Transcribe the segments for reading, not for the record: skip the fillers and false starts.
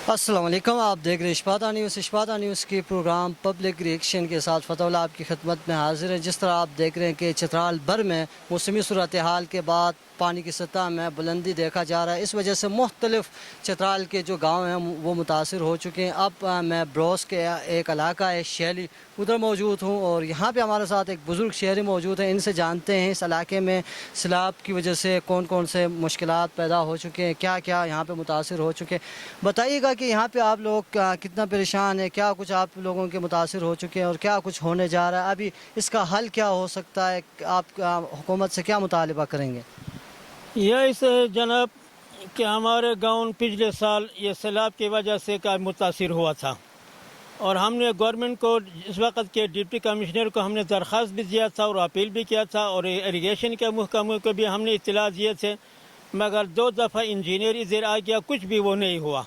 अस्सलाम वालेकुम, आप देख रहे हैं इशपाता न्यूज़ की प्रोग्राम पब्लिक रिएक्शन के साथ फ़तहुल्लाह आपकी खिदमत में हाजिर है। जिस तरह आप देख रहे हैं कि चित्राल भर में मौसमी सूरत हाल के बाद पानी की सतह में बुलंदी देखा जा रहा है। इस वजह से मुख्तलिफ चित्राल के जो गाँव हैं वो मुतासर हो चुके हैं। अब मैं ब्रोस के एक इलाका है शैली, उधर मौजूद हूँ और यहाँ पे हमारे साथ एक बुज़ुर्ग शहरी मौजूद हैं। इनसे जानते हैं इस इलाके में सैलाब की वजह से कौन कौन से मुश्किलात पैदा हो चुके हैं, क्या क्या यहाँ पे मुतासर हो चुके हैं। बताइएगा कि यहाँ पे आप लोग कितना परेशान है, क्या कुछ आप लोगों के मुतासर हो चुके हैं और क्या कुछ होने जा रहा है, अभी इसका हल क्या हो सकता है, आप हुकूमत से क्या मुतालिबा करेंगे? यह इस जनाब कि हमारे गांव पिछले साल ये सैलाब की वजह से का मुतासिर हुआ था और हमने गवर्नमेंट को इस वक्त के डिप्टी कमिश्नर को हमने दरख्वास्त भी दिया था और अपील भी किया था और इरिगेशन के महकमे को भी हमने इत्तला दिए थे, मगर 2 दफ़ा इंजीनियर इधर आ गया, कुछ भी वो नहीं हुआ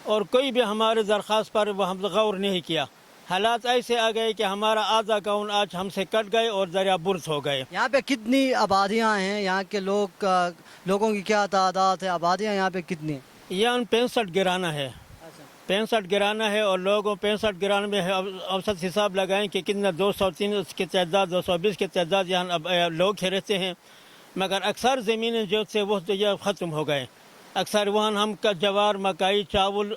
और कोई भी हमारे दरख्वास्त पर वो हम गौर नहीं किया। हालात ऐसे आ गए कि हमारा आधा गाँव आज हमसे कट गए और दरिया बुर्द हो गए। यहाँ पे कितनी आबादियाँ हैं, यहाँ के लोगों की क्या तादाद है, आबादियाँ यहाँ पे कितनी हैं? यहाँ 65 गिराना है, 65 गिराना है और लोगों 65 गिराना में औसत हिसाब लगाएं कि कितना 203 की तादाद 220 की तादाद यहाँ लोग रहते हैं, मगर अक्सर ज़मीनें जो थे वो तो यह ख़त्म हो गए। अक्सर वहाँ हम जवार मकई चावल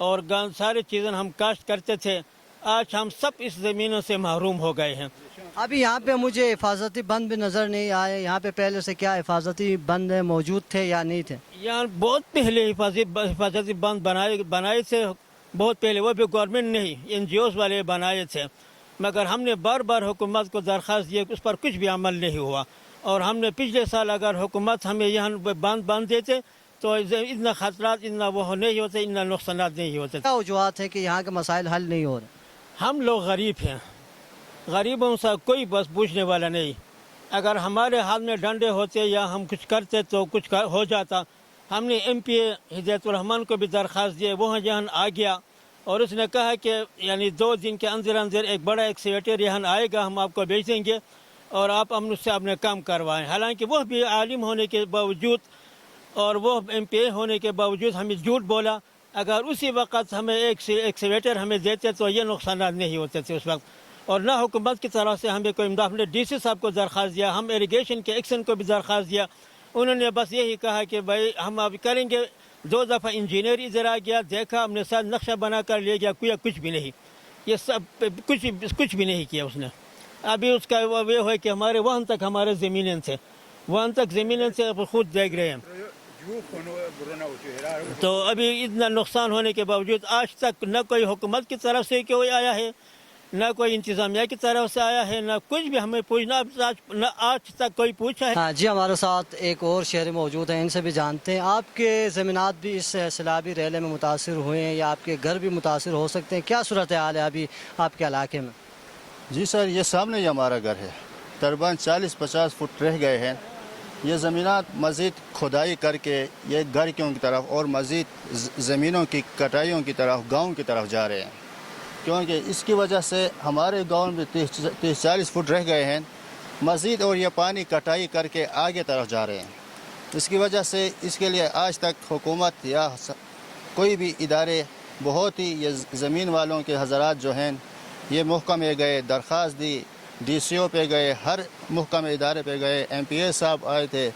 और सारी चीज़ें हम काश्त करते थे, आज हम सब इस ज़मीनों से महरूम हो गए हैं। अभी यहाँ पे मुझे हिफाजती बंद भी नज़र नहीं आए, यहाँ पे पहले से क्या हिफाजती बंद मौजूद थे या नहीं थे? यहाँ बहुत पहले हिफाजती बंद बनाए थे, बहुत पहले, वो भी गवर्नमेंट नहीं NGOs वाले बनाए थे, मगर हमने बार बार हुकूमत को दरख्वास्त दिए, उस पर कुछ भी अमल नहीं हुआ और हमने पिछले साल अगर हुकूमत हमें यहाँ बांध देते तो इतना खतरात इतना वो नहीं होते, इतना नुकसान नहीं होते। क्या वजूहत है कि यहाँ के मसाइल हल नहीं हो रहे? हम लोग गरीब हैं, गरीबों से कोई बस पूछने वाला नहीं। अगर हमारे हाथ में डंडे होते या हम कुछ करते तो कुछ हो जाता। हमने MPA हिदायतुर रहमान को भी दरख्वास्त दिए, वहाँ यहाँ आ गया और उसने कहा कि यानी 2 दिन के अंदर अंदर एक बड़ा एक्सकेवेटर यहाँ आएगा, हम आपको भेज देंगे और आप उससे अपने काम करवाएं। हालांकि वह भी आलिम होने के बावजूद और वो MPA होने के बावजूद हमें झूठ बोला। अगर उसी वक्त हमें एक एक्सकेवेटर हमें देते तो ये नुकसान नहीं होते थे उस वक्त, और ना हुकूमत की तरफ से हमें कोई इमदाद। हमने DC साहब को दरख्वास्त दिया, हम इरिगेशन के एक्शन को भी दरख्वास्त दिया, उन्होंने बस यही कहा कि भाई हम अब करेंगे। 2 दफ़ा इंजीनियर इधर आ गया, देखा, हमने साथ नक्शा बना कर ले गया, कुछ भी नहीं, ये सब कुछ भी नहीं किया उसने। अभी उसका वो है कि हमारे वहाँ तक हमारे ज़मीनें थे, वहाँ तक ज़मीनें से खुद देख रहे हैं। तो अभी इतना नुकसान होने के बावजूद आज तक न कोई हुकूमत की तरफ से कोई आया है, न कोई इंतज़ामिया की तरफ से आया है, न कुछ भी हमें पूछना न आज तक कोई पूछा है। हाँ जी, हमारे साथ एक और शहरी मौजूद हैं, इनसे भी जानते हैं। आपके ज़मीनात भी इस सैलाबी रैले में मुतासर हुए हैं या आपके घर भी मुतासर हो सकते हैं, क्या सूरत हाल है अभी आपके इलाके में? जी सर, ये सामने ही हमारा घर है, तकरीबन 40-50 फुट रह गए हैं। ये ज़मीनात मज़ीद खुदाई करके ये घर की तरफ और मज़ीद ज़मीनों की कटाइयों की तरफ गाँव की तरफ जा रहे हैं, क्योंकि इसकी वजह से हमारे गांव में 30-40 फुट रह गए हैं मज़ीद और ये पानी कटाई करके आगे तरफ जा रहे हैं। इसकी वजह से इसके लिए आज तक हुकूमत या कोई भी इदारे बहुत ही ये ज़मीन वालों के हज़रात जो हैं ये महकमे गए, दरख्वास्त दी, DCO पे गए, हर महकमे इदारे पे गए, MPA साहब आए थे,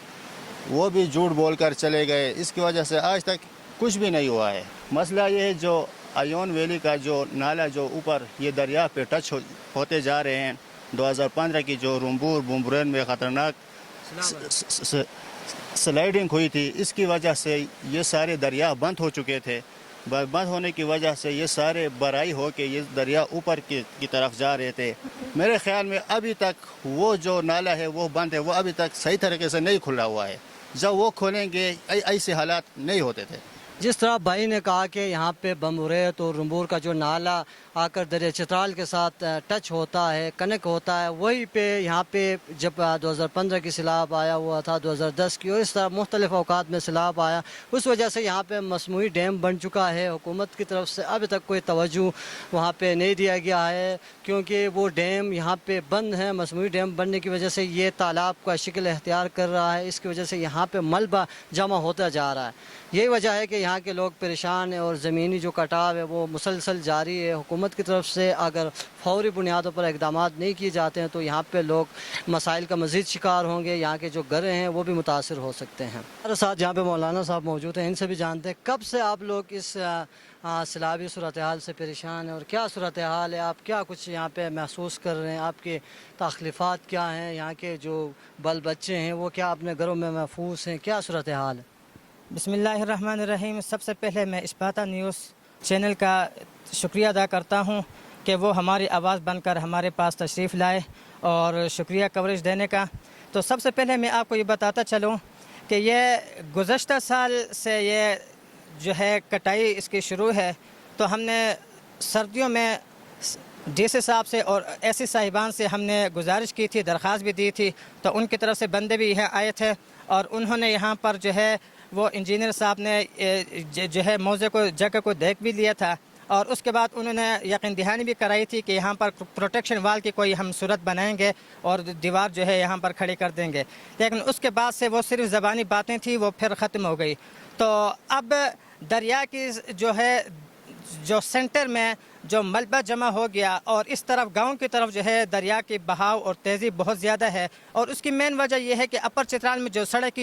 वो भी झूठ बोल कर चले गए। इसकी वजह से आज तक कुछ भी नहीं हुआ है। मसला ये है जो आयोन वैली का जो नाला जो ऊपर ये दरिया पे टच होते जा रहे हैं, 2015 की जो रुम्बूर बुम्बरेन में ख़तरनाक स्लाइडिंग हुई थी, इसकी वजह से ये सारे दरिया बंद हो चुके थे। बंद होने की वजह से ये सारे बराई हो के ये दरिया ऊपर की तरफ जा रहे थे। मेरे ख़्याल में अभी तक वो जो नाला है वो बंद है, वो अभी तक सही तरीके से नहीं खुला हुआ है। जब वो खोलेंगे ऐसे हालात नहीं होते थे। जिस तरह भाई ने कहा कि यहाँ पे बमरेत और रुम्बूर का जो नाला आकर दरिया चित्राल के साथ टच होता है, कनेक्ट होता है, वहीं पे यहाँ पे जब 2015 की सैलाब आया हुआ था, 2010 की, और इस तरह मुख्तलिफ अवकात में सैलाब आया, उस वजह से यहाँ पे मसनूई डैम बन चुका है। हुकूमत की तरफ से अभी तक कोई तवज्जो वहाँ पे नहीं दिया गया है, क्योंकि वो डैम यहाँ पे बंद है। मसनूई डैम बनने की वजह से ये तालाब का शिकल इख्तियार कर रहा है, इसकी वजह से यहाँ पे मलबा जमा होता जा रहा है। यही वजह है कि यहाँ के लोग परेशान हैं और ज़मीनी जो कटाव है वो मुसलसल जारी है। हुकूमत की तरफ से अगर फौरी बुनियादों पर इक़दाम नहीं किए जाते हैं तो यहाँ पे लोग मसाइल का मज़ीद शिकार होंगे, यहाँ के जो घर हैं वो भी मुतासर हो सकते हैं। हमारे साथ यहाँ पे मौलाना साहब मौजूद हैं, इनसे भी जानते हैं कब से आप लोग इस सैलाबी सूरत हाल से परेशान हैं और क्या सूरत हाल है, आप क्या कुछ यहाँ पे महसूस कर रहे हैं, आपके तकलीफ़ात क्या हैं, यहाँ के जो बाल बच्चे हैं वो क्या अपने घरों में महफूज हैं, क्या सूरत हाल है? बिस्मिल्लाहिर्रहमानिर्रहीम। सबसे पहले मैं इस्पाता न्यूज़ चैनल का शुक्रिया अदा करता हूँ कि वो हमारी आवाज़ बनकर हमारे पास तशरीफ़ लाए और शुक्रिया कवरेज देने का। तो सबसे पहले मैं आपको ये बताता चलूँ कि ये गुज़श्ता साल से ये जो है कटाई इसकी शुरू है। तो हमने सर्दियों में डीसी साहब से और ऐसी साहिबान से हमने गुजारिश की थी, दरख्वास्त भी दी थी, तो उनकी तरफ से बंदे भी यहाँ आए थे और उन्होंने यहाँ पर जो है वो इंजीनियर साहब ने जो है मौजे को जगह को देख भी लिया था और उसके बाद उन्होंने यकीन दहानी भी कराई थी कि यहाँ पर प्रोटेक्शन वाल की कोई हम सूरत बनाएंगे और दीवार जो है यहाँ पर खड़ी कर देंगे। लेकिन उसके बाद से वो सिर्फ ज़बानी बातें थी, वो फिर ख़त्म हो गई। तो अब दरिया की जो सेंटर में जो मलबा जमा हो गया और इस तरफ गांव की तरफ जो है दरिया की बहाव और तेज़ी बहुत ज़्यादा है और उसकी मेन वजह यह है कि अपर चित्राल में जो सड़क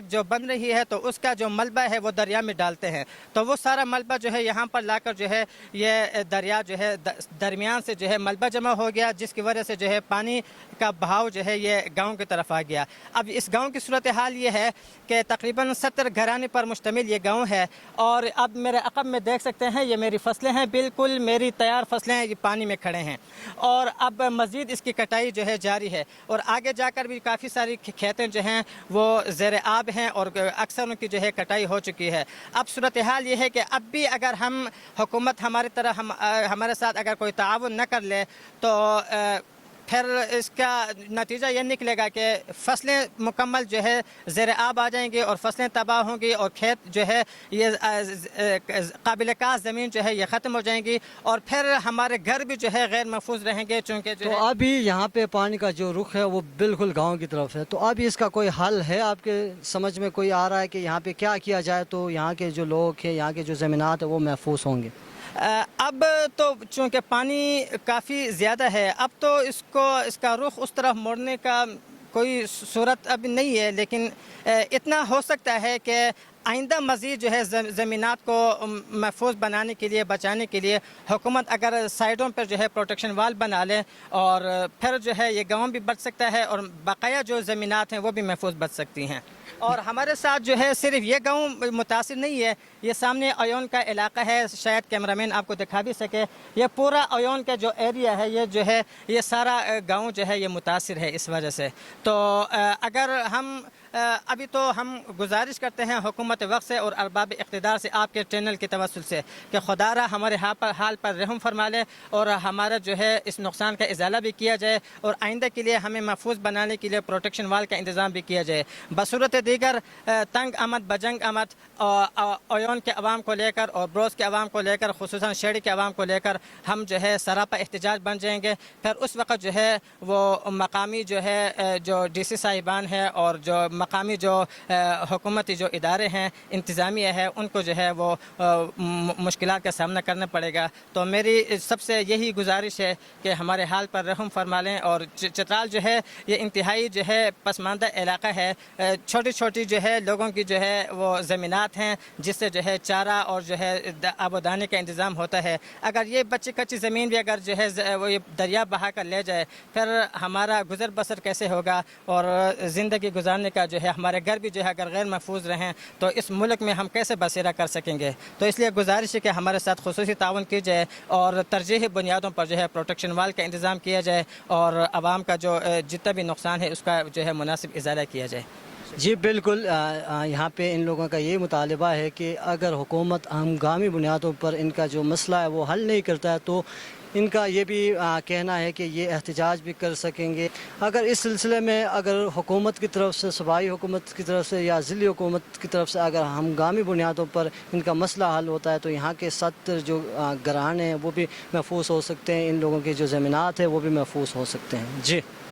जो बन रही है तो उसका जो मलबा है वो दरिया में डालते हैं। तो वो सारा मलबा जो है यहाँ पर लाकर जो है ये दरिया जो है दरमियान से जो है मलबा जमा हो गया, जिसकी वजह से जो है पानी का बहाव जो है ये गाँव की तरफ आ गया। अब इस गाँव की सूरत हाल ये है कि तकरीबन 70 घराने पर मुश्तमिल ये गाँव है और अब मेरे अक़ब में देख सकते हैं ये मेरी फसलें हैं, बिल्कुल मेरी तैयार फसलें ये पानी में खड़े हैं और अब मज़ीद इसकी कटाई जो है जारी है और आगे जाकर भी काफ़ी सारी खेतें जो हैं वो ज़ेर आब हैं और अक्सर उनकी जो है कटाई हो चुकी है। अब सूरत हाल ये है कि अब भी अगर हम हुकूमत हमारे साथ अगर कोई ताआवुन न कर ले तो फिर इसका नतीजा ये निकलेगा कि फसलें मुकम्मल जो है ज़ेर आब आ जाएंगी और फसलें तबाह होंगी और खेत जो है ये काबिल काश ज़मीन जो है ये ख़त्म हो जाएंगी और फिर हमारे घर भी जो है गैर महफूज रहेंगे। चूँकि जो तो अभी यहाँ पे पानी का जो रुख है वो बिल्कुल गांव की तरफ है, तो अभी इसका कोई हल है आपके समझ में कोई आ रहा है कि यहाँ पे क्या किया जाए तो यहाँ के जो लोग हैं, यहाँ के जो ज़मीनात है वो महफूज होंगे? अब तो चूँकि पानी काफ़ी ज़्यादा है, अब तो इसका रुख उस तरफ मोड़ने का कोई सूरत अब नहीं है, लेकिन इतना हो सकता है कि आइंदा मज़ीद जो है ज़मीनात को महफूज बनाने के लिए, बचाने के लिए हुकूमत अगर साइडों पर जो है प्रोटेक्शन वाल बना ले और फिर जो है ये गाँव भी बच सकता है और बकाया जो ज़मीनात हैं वो भी महफूज बच सकती हैं। और हमारे साथ जो है सिर्फ ये गांव मुतासिर नहीं है, ये सामने अयोन का इलाका है, शायद कैमरामैन आपको दिखा भी सके, ये पूरा अयोन का जो एरिया है ये जो है ये सारा गांव जो है ये मुतासिर है इस वजह से। तो अगर हम अभी तो हम गुजारिश करते हैं हुकूमत वक्त से और अरबाब इक़्तिदार से, आपके चैनल की तवस्सुल से, कि खुदारा हमारे हाल पर रहम फरमा ले और हमारा जो है इस नुकसान का इजाला भी किया जाए और आइंदा के लिए हमें महफूज बनाने के लिए प्रोटेक्शन वाल का इंतज़ाम भी किया जाए। बसूरत दीगर तंग आमद बजंग आमद अयोन के अवाम को लेकर और ब्रोस के अवाम को लेकर, खुसूसन शेड़ी के अवाम को लेकर हम जो है सरापा एहतजाज बन जाएंगे। फिर उस वक्त जो है वो मकामी जो है जो डीसी साहिबान है और जो मकामी जो हुकूमती जो इदारे हैं, इंतज़ामिया है, उनको जो है वो मुश्किलात का सामना करना पड़ेगा। तो मेरी सबसे यही गुजारिश है कि हमारे हाल पर रहम फरमा लें। और चित्राल जो है ये इंतहाई जो है पसमानदा इलाका है, छोटी छोटी जो है लोगों की जो है वो ज़मीनात हैं जिससे जो है चारा और जो है आबोदानी का इंतज़ाम होता है। अगर ये बच्ची कच्ची ज़मीन भी अगर जो है वो ये दरिया बहा कर ले जाए फिर हमारा गुज़र बसर कैसे होगा और ज़िंदगी गुजारने का जो है हमारे घर भी जो है अगर गैर महफूज रहें तो इस मुल्क में हम कैसे बसेरा कर सकेंगे। तो इसलिए गुजारिश है कि हमारे साथ खुसूसी ताउन की जाए और तरजीही बुनियादों पर जो है प्रोटेक्शन वाल का इंतज़ाम किया जाए और आवाम का जो जितना भी नुकसान है उसका जो है मुनासिब इजाला किया जाए। जी बिल्कुल, यहाँ पे इन लोगों का ये मुतालबा है कि अगर हुकूमत हंगामी बुनियादों पर इनका जो मसला है वो हल नहीं करता है तो इनका ये भी कहना है कि ये एहतजाज भी कर सकेंगे। अगर इस सिलसिले में अगर हुकूमत की तरफ से, सूबाई हुकूमत की तरफ से या ज़िली हुकूमत की तरफ से अगर हंगामी बुनियादों पर इनका मसला हल होता है तो यहाँ के 70 जो घराने हैं वो भी महफूज हो सकते हैं, इन लोगों के जो ज़मीनात है वो भी महफूज हो सकते हैं। जी।